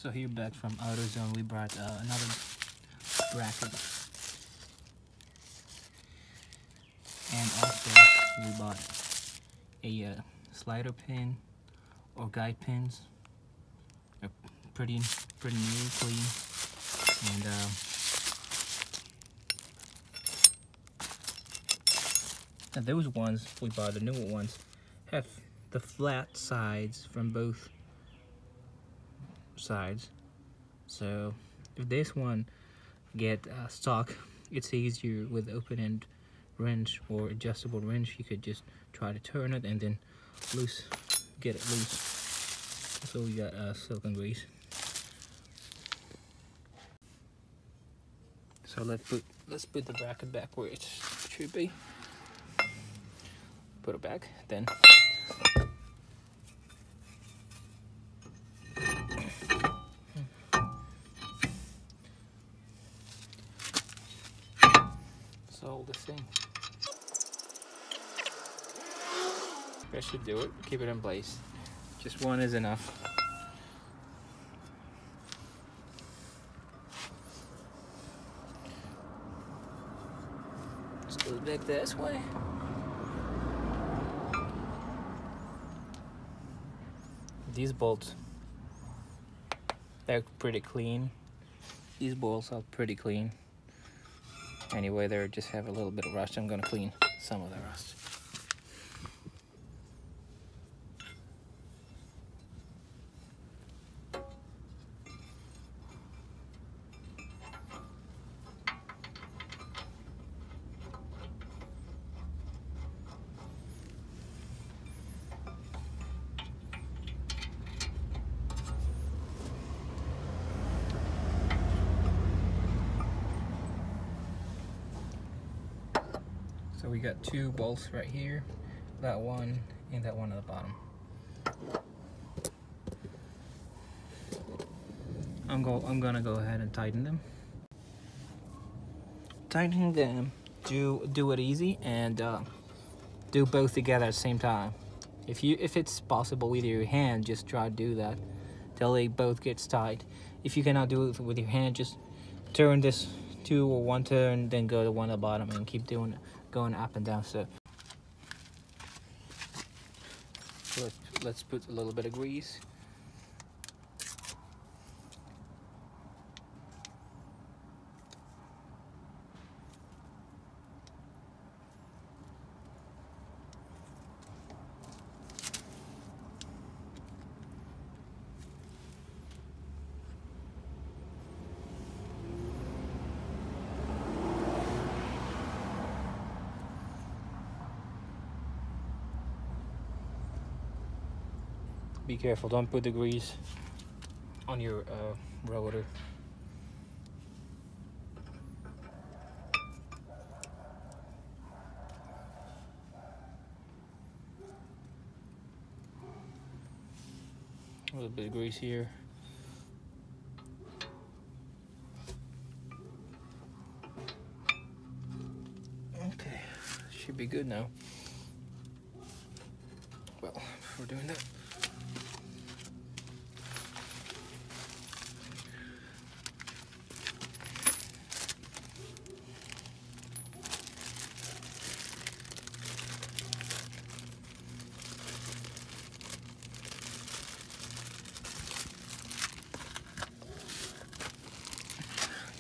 So here back from AutoZone, we brought another bracket, and also we bought a slider pin or guide pins. They're pretty new, clean, and those ones we bought, the newer ones, have the flat sides from both sides. So if this one get stuck, it's easier with open-end wrench or adjustable wrench. You could just try to turn it and then get it loose. So we got silicone grease. So let's put the bracket back where it should be. Put it back, then it's all the same. That should do it. Keep it in place. Just one is enough. Let's go back this way. These bolts, they're pretty clean. These bolts are pretty clean. Anyway, they just have a little bit of rust. I'm gonna clean some of the rust. So we got two bolts right here, that one and that one at the bottom. I'm gonna go ahead and tighten them. Tightening them, do it easy and do both together at the same time. If it's possible with your hand, just try to do that till they both get tight. If you cannot do it with your hand, just turn this two or one turn, then go to one at the bottom and keep doing it. Going up and down. So let's put a little bit of grease. Be careful, don't put the grease on your rotor. A little bit of grease here. Okay, should be good now. Well, before doing that,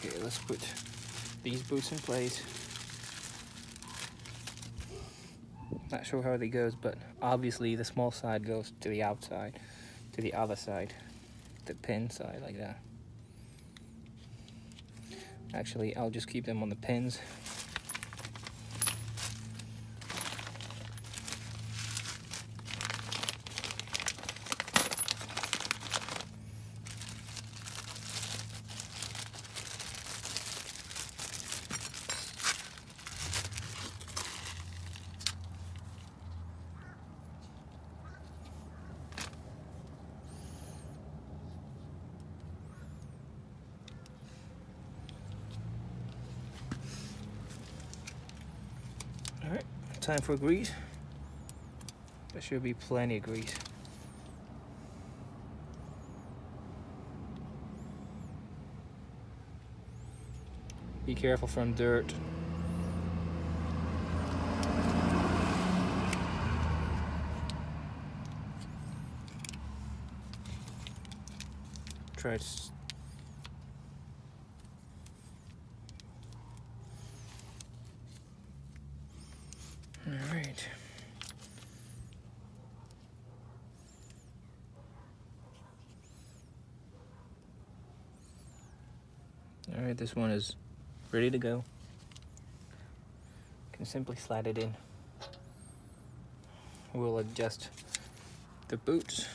okay, let's put these boots in place. Not sure how they goes, but obviously the small side goes to the outside, to the other side, the pin side, like that. Actually, I'll just keep them on the pins. Alright, time for grease. There should be plenty of grease. Be careful from dirt. Try to all right. All right, this one is ready to go. Can simply slide it in. We'll adjust the boots.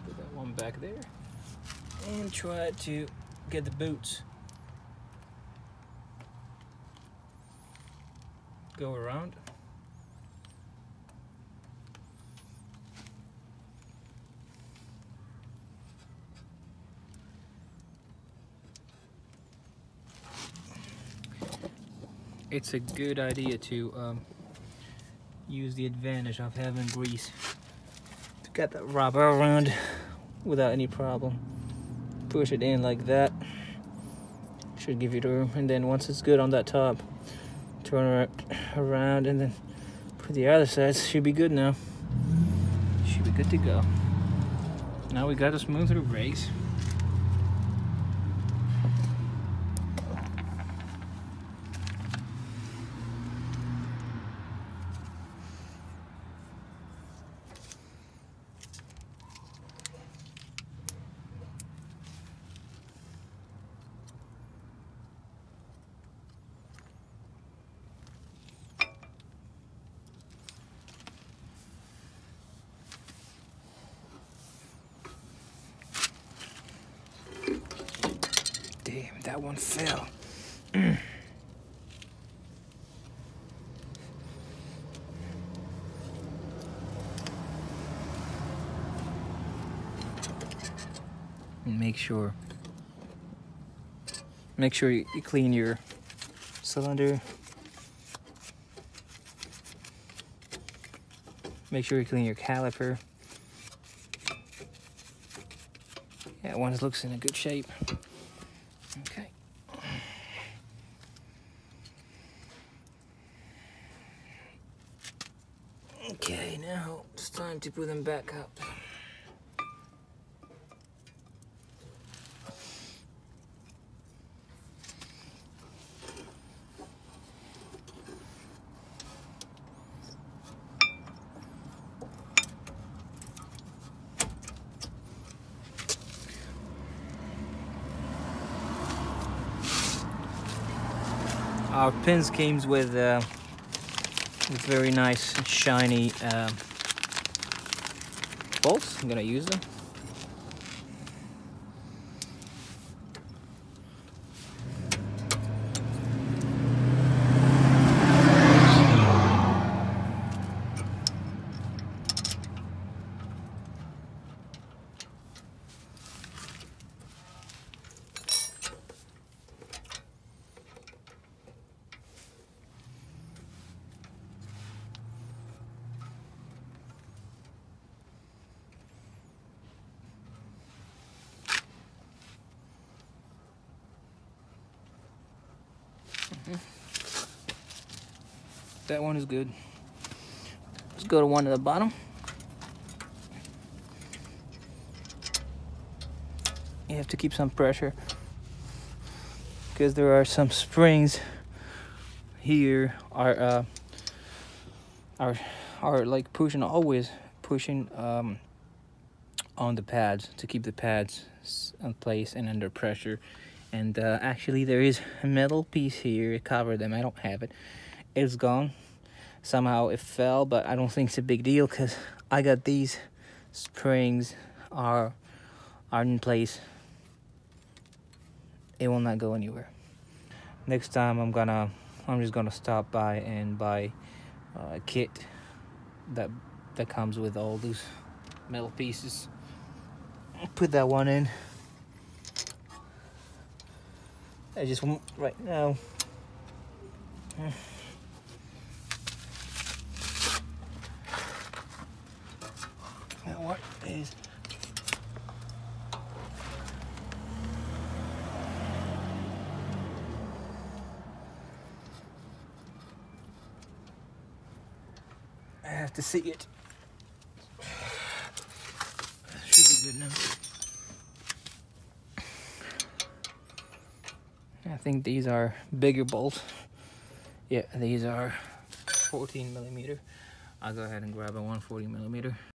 Put that one back there and try to get the boots. Go around. It's a good idea to use the advantage of having grease to get that rubber around without any problem. Push it in like that. Should give you the room, and then once it's good on that top, turn it around and then put the other side. Should be good now. Should be good to go. Now we got a smoother race. Damn, that one fell. Make sure you clean your cylinder. Make sure you clean your caliper. Yeah, one looks in a good shape. Okay. Okay, now it's time to put them back up. Our pins came with very nice shiny bolts. I'm gonna use them. That one is good. Let's go to one at the bottom. You have to keep some pressure because there are some springs here are like pushing, always pushing on the pads to keep the pads in place and under pressure. And actually there is a metal piece here to cover them. I don't have it. It's gone. Somehow it fell, but I don't think it's a big deal because I got these springs are in place. It will not go anywhere. Next time I'm just gonna stop by and buy a kit that comes with all those metal pieces. Put that one in. I just want right now. what is. I have to see it. Should be good enough. I think these are bigger bolts. Yeah, these are 14 millimeter. I'll go ahead and grab a 140 millimeter.